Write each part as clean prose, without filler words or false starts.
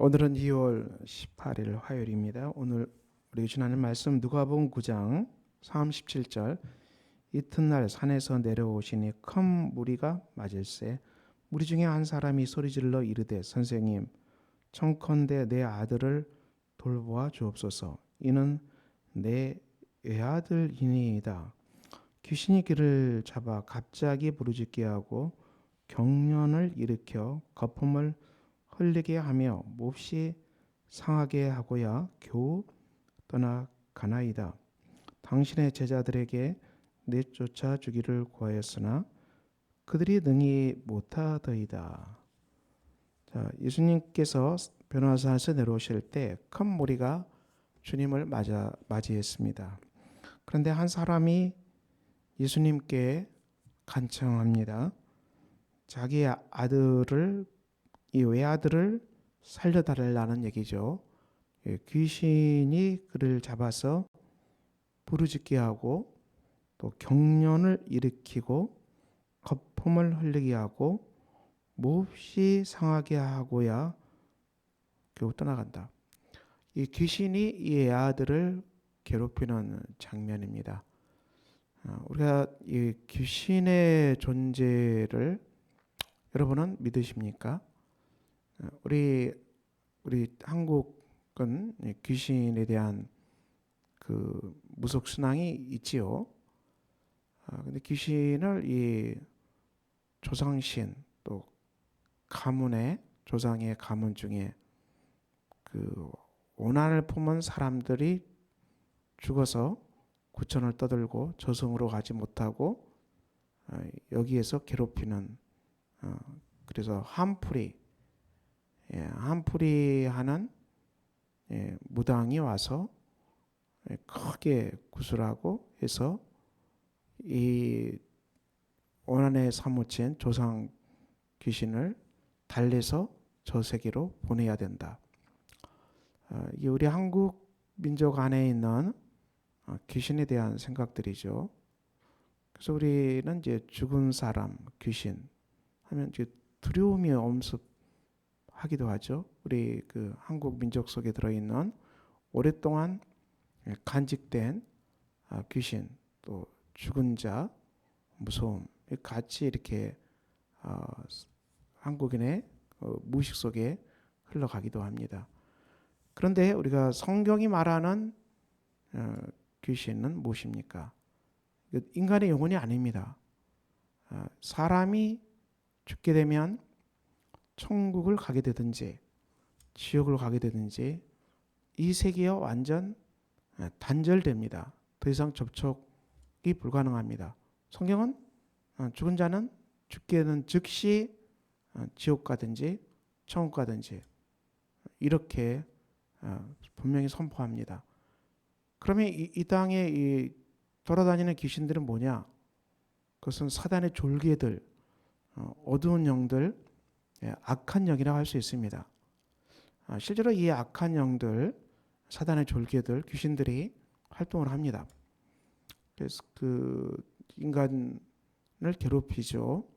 오늘은 2월 18일 화요일입니다. 오늘 우리 주나는 말씀 누가복음 9장 37절 이튿날 산에서 내려오시니 큰 무리가 맞을세 무리 중에 한 사람이 소리질러 이르되 선생님 청컨대 내 아들을 돌보아 주옵소서. 이는 내 외아들이니이다. 귀신이 그를 잡아 갑자기 부르짖게 하고 경련을 일으켜 거품을 흘리게 하며 몹시 상하게 하고야 겨우 떠나가나이다. 당신의 제자들에게 내쫓아 주기를 구하였으나 그들이 능히 못하더이다. 자, 예수님께서 변호사에서 내려오실 때 큰 무리가 주님을 맞이했습니다. 그런데 한 사람이 예수님께 간청합니다. 자기 아들을 이 외아들을 살려달라는 얘기죠. 귀신이 그를 잡아서 부르짖게 하고 또 경련을 일으키고 거품을 흘리게 하고 몹시 상하게 하고야 겨우 떠나간다. 이 귀신이 이 아들을 괴롭히는 장면입니다. 우리가 이 귀신의 존재를 여러분은 믿으십니까? 우리 한국은 귀신에 대한 그 무속 신앙이 있지요. 근데 귀신을 이 조상신 또 가문의 조상의 가문 중에 그 오난을 품은 사람들이 죽어서 구천을 떠들고 저승으로 가지 못하고 여기에서 괴롭히는 그래서 한풀이 하는 무당이 와서 크게 구슬하고 해서 이 원한에 사무친 조상 귀신을 달래서 저 세계로 보내야 된다. 이 우리 한국 민족 안에 있는 귀신에 대한 생각들이죠. 그래서 우리는 이제 죽은 사람 귀신 하면 이제 두려움이 엄습하기도 하죠. 우리 그 한국 민족 속에 들어있는 오랫동안 간직된 귀신 또 죽은 자 무서움 같이 이렇게 한국인의 무의식 속에 흘러가기도 합니다. 그런데 우리가 성경이 말하는 귀신은 무엇입니까? 인간의 영혼이 아닙니다. 사람이 죽게 되면 천국을 가게 되든지 지옥을 가게 되든지 이 세계와 완전 단절됩니다. 더 이상 접촉이 불가능합니다. 성경은 죽은 자는 죽게 되는 즉시 지옥 가든지 천국 가든지 이렇게 분명히 선포합니다. 그러면 이 땅에 이 돌아다니는 귀신들은 뭐냐? 그것은 사단의 졸개들, 어두운 영들, 악한 영이라고 할 수 있습니다. 실제로 이 악한 영들, 사단의 졸개들, 귀신들이 활동을 합니다. 그래서 그 인간을 괴롭히죠.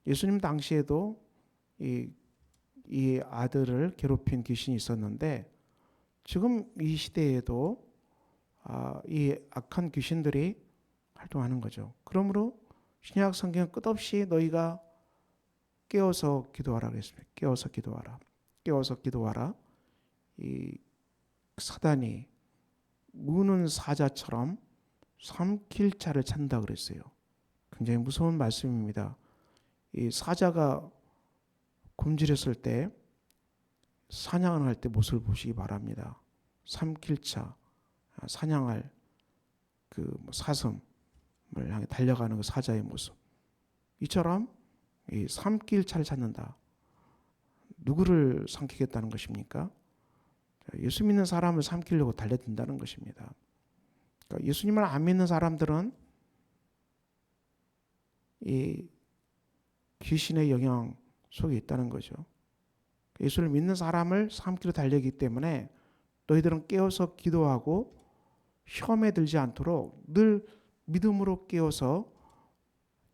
예수님 당시에도 이 아들을 괴롭힌 귀신이 있었는데 지금 이 시대에도 이 악한 귀신들이 활동하는 거죠. 그러므로 신약 성경은 끝없이 너희가 깨어서 기도하라 그랬습니다. 깨어서 기도하라. 깨어서 기도하라. 이 사단이 무는 사자처럼 삼킬 자를 찾는다 그랬어요. 굉장히 무서운 말씀입니다. 이 사자가 굶주렸을 때 사냥을 할 때 모습을 보시기 바랍니다. 삼킬 자, 사냥할 그 사슴을 향해 달려가는 그 사자의 모습. 이처럼 이 삼킬 차를 찾는다. 누구를 삼키겠다는 것입니까? 예수 믿는 사람을 삼키려고 달려든다는 것입니다. 그러니까 예수님을 안 믿는 사람들은 이 귀신의 영향 속에 있다는 거죠. 예수를 믿는 사람을 삼키려 달리기 때문에 너희들은 깨어서 기도하고 시험에 들지 않도록 늘 믿음으로 깨어서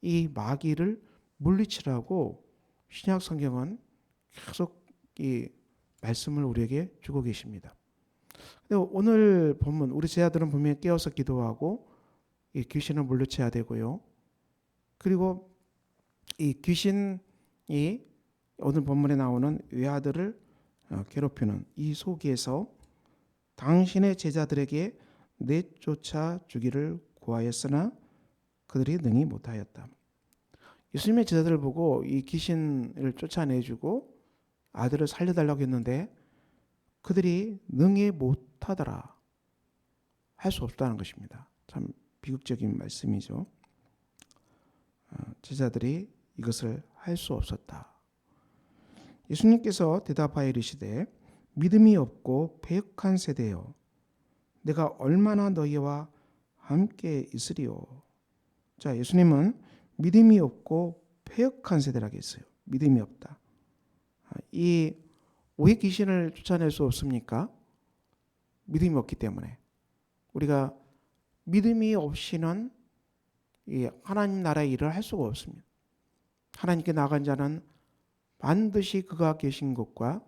이 마귀를 물리치라고 신약 성경은 계속 이 말씀을 우리에게 주고 계십니다. 근데 오늘 본문 우리 제자들은 분명히 깨어서 기도하고 이 귀신을 물리쳐야 되고요. 그리고 이 귀신이 오늘 본문에 나오는 외아들을 괴롭히는 이 속에서 당신의 제자들에게 내쫓아 주기를 구하였으나 그들이 능히 못하였다. 예수님의 제자들을 보고 이 귀신을 쫓아내주고 아들을 살려달라고 했는데 그들이 능히 못하더라. 할 수 없다는 것입니다. 참 비극적인 말씀이죠. 제자들이 이것을 할 수 없었다. 예수님께서 대답하여 이르시되 믿음이 없고 패역한 세대여 내가 얼마나 너희와 함께 있으리요. 자, 예수님은 믿음이 없고 패역한 세대라고 했어요. 믿음이 없다. 왜 귀신을 쫓아낼 수 없습니까? 믿음이 없기 때문에. 우리가 믿음이 없이는 이 하나님 나라의 일을 할 수가 없습니다. 하나님께 나간 자는 반드시 그가 계신 곳과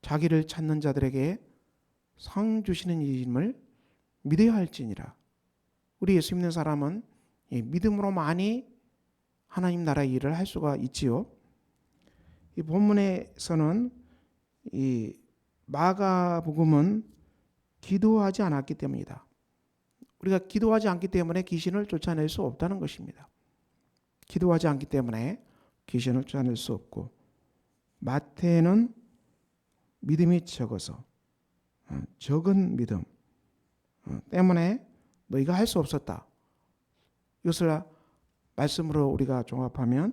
자기를 찾는 자들에게 상 주시는 이임을 믿어야 할지니라. 우리 예수 믿는 사람은 믿음으로 많이 하나님 나라의 일을 할 수가 있지요. 이 본문에서는 이 마가복음은 기도하지 않았기 때문이다. 우리가 기도하지 않기 때문에 귀신을 쫓아낼 수 없다는 것입니다. 기도하지 않기 때문에 귀신을 쫓아낼 수 없고, 마태는 믿음이 적어서 적은 믿음 때문에 너희가 할 수 없었다. 이것을 말씀으로 우리가 종합하면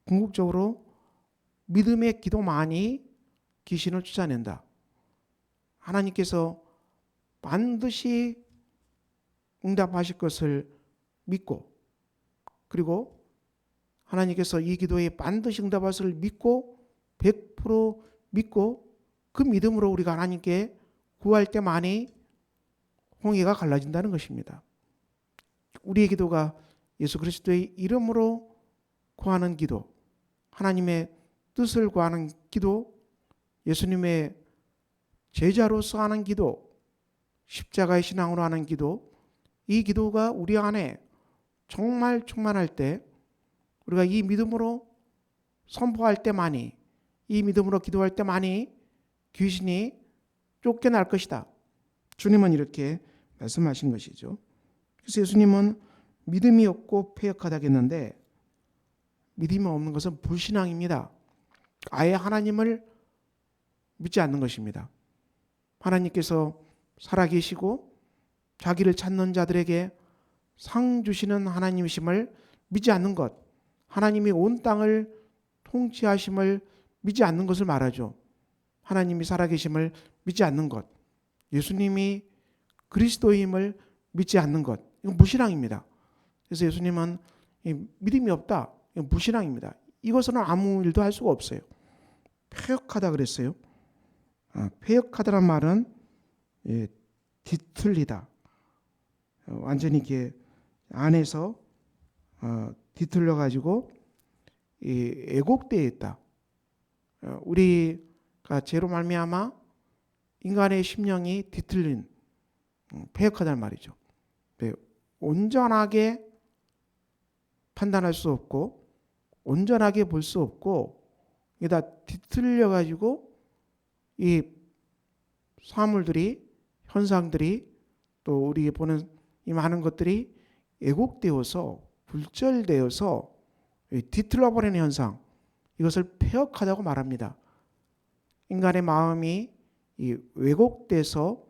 궁극적으로 믿음의 기도만이 귀신을 쫓아낸다. 하나님께서 반드시 응답하실 것을 믿고, 그리고 하나님께서 이 기도에 반드시 응답하실 것을 믿고 100% 믿고 그 믿음으로 우리가 하나님께 구할 때만이 홍해가 갈라진다는 것입니다. 우리의 기도가 예수 그리스도의 이름으로 구하는 기도, 하나님의 뜻을 구하는 기도, 예수님의 제자로서 하는 기도, 십자가의 신앙으로 하는 기도, 이 기도가 우리 안에 정말 충만할 때 우리가 이 믿음으로 선포할 때만이, 이 믿음으로 기도할 때만이 귀신이 쫓겨날 것이다. 주님은 이렇게 말씀하신 것이죠. 그래서 예수님은 믿음이 없고 패역하다고 했는데, 믿음이 없는 것은 불신앙입니다. 아예 하나님을 믿지 않는 것입니다. 하나님께서 살아계시고 자기를 찾는 자들에게 상 주시는 하나님이심을 믿지 않는 것, 하나님이 온 땅을 통치하심을 믿지 않는 것을 말하죠. 하나님이 살아계심을 믿지 않는 것, 예수님이 그리스도임을 믿지 않는 것, 이건 무신앙입니다. 그래서 예수님은 믿음이 없다, 이건 무신앙입니다. 이것은 아무 일도 할 수가 없어요. 패역하다 그랬어요. 패역하다란 말은 뒤틀리다, 완전히 이렇게 안에서 뒤틀려 가지고 애곡되어 있다. 우리가 죄로 말미암아 인간의 심령이 뒤틀린, 패역하다는 말이죠. 온전하게 판단할 수 없고 온전하게 볼 수 없고 이게 다 뒤틀려 가지고 이 사물들이, 현상들이, 또 우리 보는 이 많은 것들이 애곡되어서 굴절되어서 뒤틀려 버리는 현상, 이것을 패역하다고 말합니다. 인간의 마음이 왜곡돼서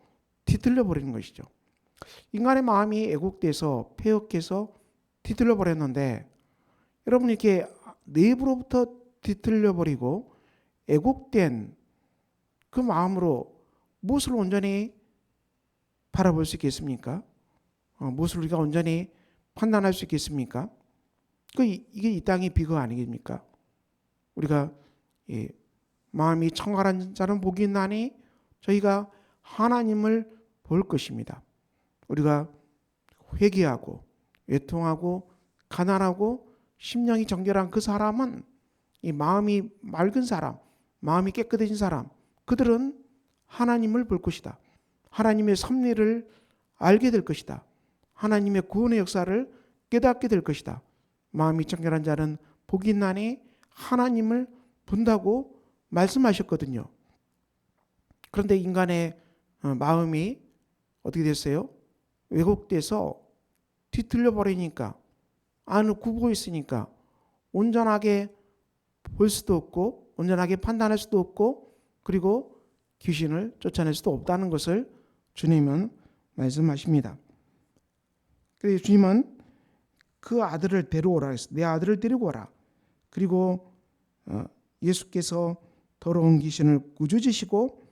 뒤틀려 버리는 것이죠. 인간의 마음이 애곡돼서 패역해서 뒤틀려 버렸는데, 여러분 이렇게 내부로부터 뒤틀려 버리고 애곡된 그 마음으로 무엇을 온전히 바라볼 수 있겠습니까? 무엇을 우리가 온전히 판단할 수 있겠습니까? 이게 이 땅의 비극 아니겠습니까? 우리가 마음이 청결한 자는 복이 있나니 저희가 하나님을 볼 것입니다. 우리가 회개하고 애통하고 가난하고 심령이 정결한 그 사람은, 이 마음이 맑은 사람, 마음이 깨끗해진 사람, 그들은 하나님을 볼 것이다. 하나님의 섭리를 알게 될 것이다. 하나님의 구원의 역사를 깨닫게 될 것이다. 마음이 청결한 자는 복이 있나니 하나님을 본다고 말씀하셨거든요. 그런데 인간의 마음이 어떻게 됐어요? 왜곡돼서 뒤틀려 버리니까, 안을 굽고 있으니까 온전하게 볼 수도 없고 온전하게 판단할 수도 없고, 그리고 귀신을 쫓아낼 수도 없다는 것을 주님은 말씀하십니다. 그래서 주님은 그 아들을 데려오라 했어요. 내 아들을 데리고 오라. 그리고 예수께서 더러운 귀신을 꾸짖으시고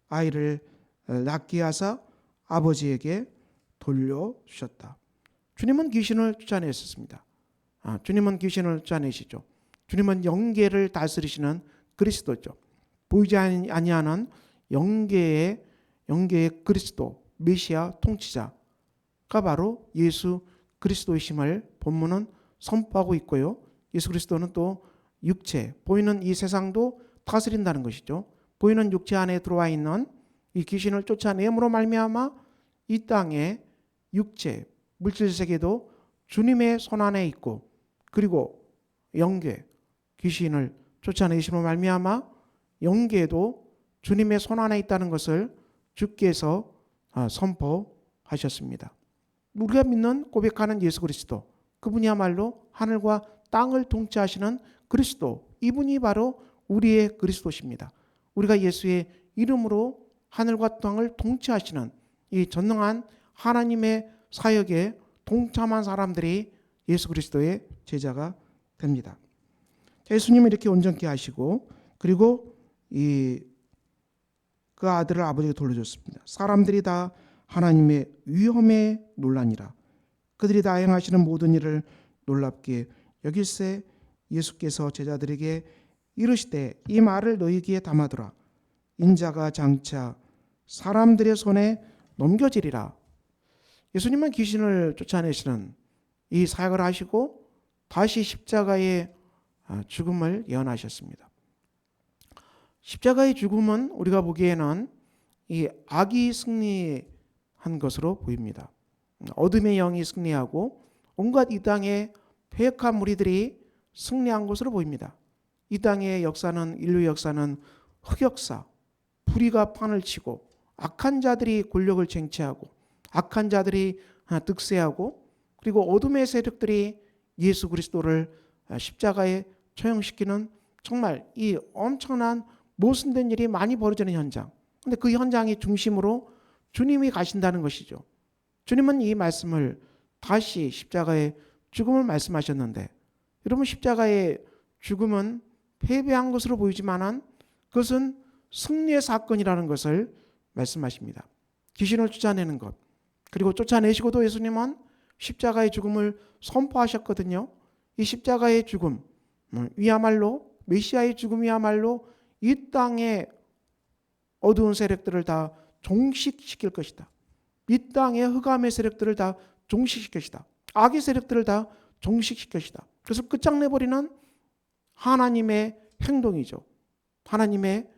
아이를 낫게 하사 아버지에게 돌려주셨다. 주님은 귀신을 쫓아내셨습니다. 주님은 귀신을 쫓아내시죠. 주님은 영계를 다스리시는 그리스도죠. 보이지 아니하는 영계의 그리스도, 메시아 통치자가 바로 예수 그리스도이심을 본문은 선포하고 있고요. 예수 그리스도는 또 육체, 보이는 이 세상도 다스린다는 것이죠. 보이는 육체 안에 들어와 있는 이 귀신을 쫓아내므로 말미암아 이 땅의 육체, 물질 세계도 주님의 손 안에 있고, 그리고 영계, 귀신을 쫓아내심으로 말미암아 영계도 주님의 손 안에 있다는 것을 주께서 선포하셨습니다. 우리가 믿는 고백하는 예수 그리스도, 그분이야말로 하늘과 땅을 통치하시는 그리스도, 이분이 바로 우리의 그리스도십니다. 우리가 예수의 이름으로 하늘과 땅을 통치하시는 이 전능한 하나님의 사역에 동참한 사람들이 예수 그리스도의 제자가 됩니다. 예수님이 이렇게 온전케 하시고, 그리고 그 아들을 아버지에게 돌려줬습니다. 사람들이 다 하나님의 위엄에 놀라니라. 그들이 다 행하시는 모든 일을 놀랍게 여길새 예수께서 제자들에게 이르시되 이 말을 너희 귀에 담아두라. 인자가 장차 사람들의 손에 넘겨지리라. 예수님은 귀신을 쫓아내시는 이 사역을 하시고 다시 십자가의 죽음을 예언하셨습니다. 십자가의 죽음은 우리가 보기에는 이 악이 승리한 것으로 보입니다. 어둠의 영이 승리하고 온갖 이 땅의 패역한 무리들이 승리한 것으로 보입니다. 이 땅의 역사는, 인류 역사는 흑역사, 불의가 판을 치고 악한 자들이 권력을 쟁취하고 악한 자들이 득세하고, 그리고 어둠의 세력들이 예수 그리스도를 십자가에 처형시키는 정말 이 엄청난 모순된 일이 많이 벌어지는 현장. 그런데 그 현장의 중심으로 주님이 가신다는 것이죠. 주님은 이 말씀을 다시 십자가의 죽음을 말씀하셨는데, 여러분, 십자가의 죽음은 패배한 것으로 보이지만은 그것은 승리의 사건이라는 것을 말씀하십니다. 귀신을 쫓아내는 것, 그리고 쫓아내시고도 예수님은 십자가의 죽음을 선포하셨거든요. 이 십자가의 죽음 이야말로, 메시아의 죽음이야말로 이 땅의 어두운 세력들을 다 종식시킬 것이다. 이 땅의 흑암의 세력들을 다 종식시킬 것이다. 악의 세력들을 다 종식시킬 것이다. 그래서 끝장내버리는 하나님의 행동이죠. 하나님의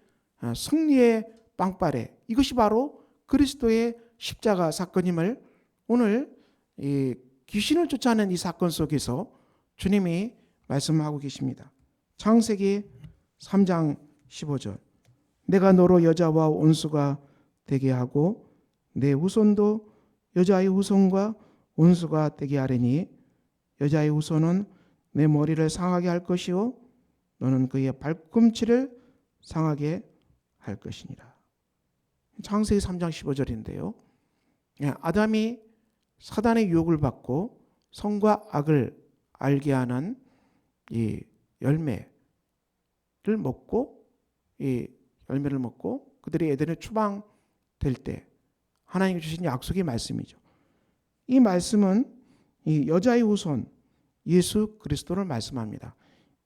승리의 빵빠레, 이것이 바로 그리스도의 십자가 사건임을 오늘 이 귀신을 쫓아낸 이 사건 속에서 주님이 말씀하고 계십니다. 창세기 3장 15절, 내가 너로 여자와 원수가 되게 하고 내 후손도 여자의 후손과 원수가 되게 하리니 여자의 후손은 내 머리를 상하게 할 것이요 너는 그의 발꿈치를 상하게 할 것이니라. 창세기 3장 15절인데요. 아담이 사단의 유혹을 받고 선과 악을 알게 하는 이 열매를 먹고, 이 열매를 먹고 그들이 에덴에 추방될 때 하나님이 주신 약속의 말씀이죠. 이 말씀은 이 여자의 후손 예수 그리스도를 말씀합니다.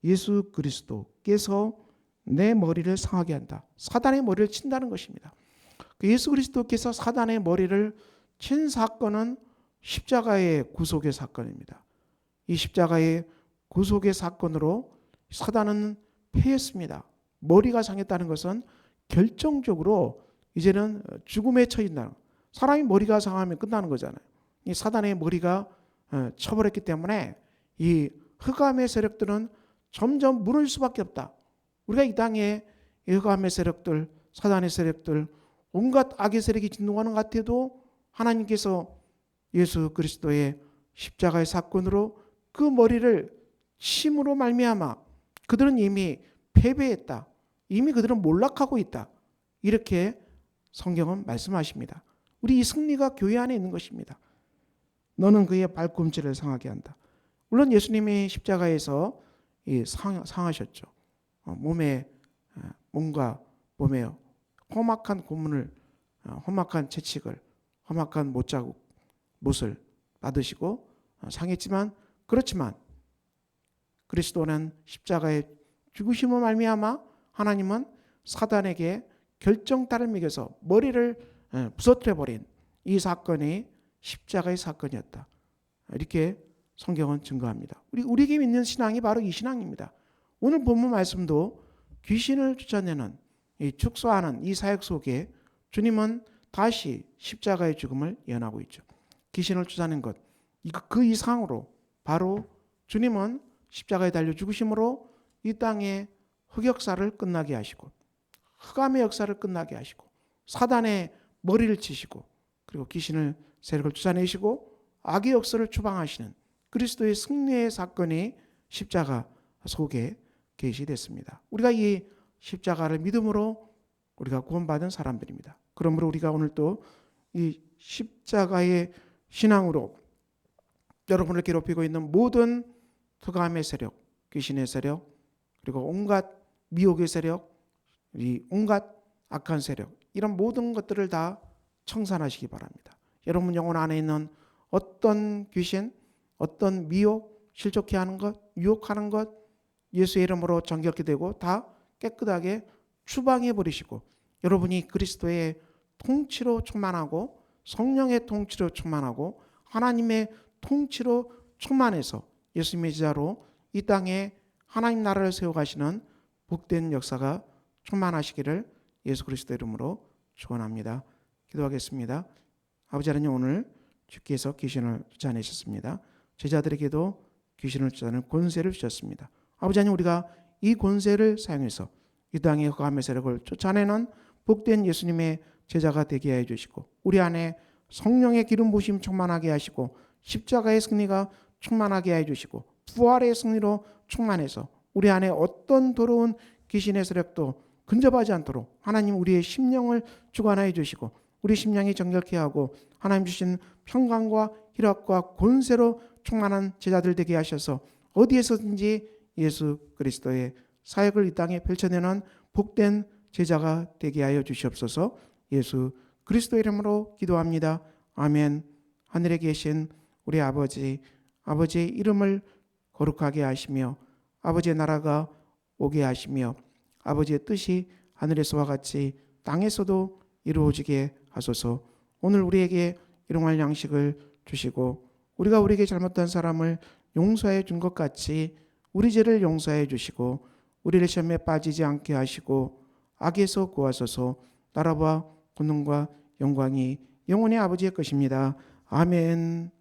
예수 그리스도께서 내 머리를 상하게 한다. 사단의 머리를 친다는 것입니다. 예수 그리스도께서 사단의 머리를 친 사건은 십자가의 구속의 사건입니다. 이 십자가의 구속의 사건으로 사단은 패했습니다. 머리가 상했다는 것은 결정적으로 이제는 죽음에 처진다는 거예요. 사람이 머리가 상하면 끝나는 거잖아요. 이 사단의 머리가 쳐버렸기 때문에 이 흑암의 세력들은 점점 무너질 수밖에 없다. 우리가 이 땅에 이 흑암의 세력들, 사단의 세력들, 온갖 악의 세력이 진동하는 것 같아도 하나님께서 예수 그리스도의 십자가의 사건으로 그 머리를 침으로 말미암아 그들은 이미 패배했다. 이미 그들은 몰락하고 있다. 이렇게 성경은 말씀하십니다. 우리 이 승리가 교회 안에 있는 것입니다. 너는 그의 발꿈치를 상하게 한다. 물론 예수님이 십자가에서 상하셨죠. 몸에 험악한 고문을, 험악한 채찍을, 험악한 못을 받으시고 상했지만, 그렇지만 그리스도는 십자가의 죽으심으로 말미암아 하나님은 사단에게 결정타를 매겨서 머리를 부서뜨려 버린 이 사건이 십자가의 사건이었다. 이렇게 성경은 증거합니다. 우리에게 믿는 신앙이 바로 이 신앙입니다. 오늘 본문 말씀도 귀신을 쫓아내는 축소하는 이 사역 속에 주님은 다시 십자가의 죽음을 예언하고 있죠. 귀신을 쫓아낸 것, 그 이상으로 바로 주님은 십자가에 달려 죽으심으로 이 땅의 흑역사를 끝나게 하시고, 흑암의 역사를 끝나게 하시고, 사단의 머리를 치시고, 그리고 귀신을 세력을 쫓아내시고 악의 역사를 추방하시는 그리스도의 승리의 사건이 십자가 속에 계시됐습니다. 우리가 이 십자가를 믿음으로 우리가 구원받은 사람들입니다. 그러므로 우리가 오늘 또 이 십자가의 신앙으로 여러분을 괴롭히고 있는 모든 흑암의 세력, 귀신의 세력, 그리고 온갖 미혹의 세력, 온갖 악한 세력, 이런 모든 것들을 다 청산하시기 바랍니다. 여러분 영혼 안에 있는 어떤 귀신, 어떤 미혹, 실족해 하는 것, 유혹하는 것, 예수의 이름으로 정결케 되고 다 깨끗하게 추방해 버리시고, 여러분이 그리스도의 통치로 충만하고 성령의 통치로 충만하고 하나님의 통치로 충만해서 예수님의 제자로 이 땅에 하나님 나라를 세워가시는 복된 역사가 충만하시기를 예수 그리스도 이름으로 축원합니다. 기도하겠습니다. 아버지 하나님, 오늘 주께서 귀신을 쫓아내셨습니다. 제자들에게도 귀신을 쫓아내는 권세를 주셨습니다. 아버지 하나님, 우리가 이 권세를 사용해서 이 땅의 흑암의 세력을 쫓아내는 복된 예수님의 제자가 되게 해 주시고, 우리 안에 성령의 기름 부으심 충만하게 하시고, 십자가의 승리가 충만하게 해 주시고, 부활의 승리로 충만해서 우리 안에 어떤 더러운 귀신의 세력도 근접하지 않도록 하나님 우리의 심령을 주관하여 주시고, 우리 심령이 정결케 하고 하나님 주신 평강과 희락과 권세로 충만한 제자들 되게 하셔서 어디에서든지 예수 그리스도의 사역을 이 땅에 펼쳐내는 복된 제자가 되게 하여 주시옵소서. 예수 그리스도 이름으로 기도합니다. 아멘. 하늘에 계신 우리 아버지의 이름을 거룩하게 하시며 아버지의 나라가 오게 하시며 아버지의 뜻이 하늘에서와 같이 땅에서도 이루어지게 하소서. 오늘 우리에게 일용할 양식을 주시고 우리가 우리에게 잘못한 사람을 용서해 준 것 같이 우리 죄를 용서해 주시고 우리를 시험에 빠지지 않게 하시고 악에서 구하소서. 나라와 권능과 영광이 영원히 아버지의 것입니다. 아멘.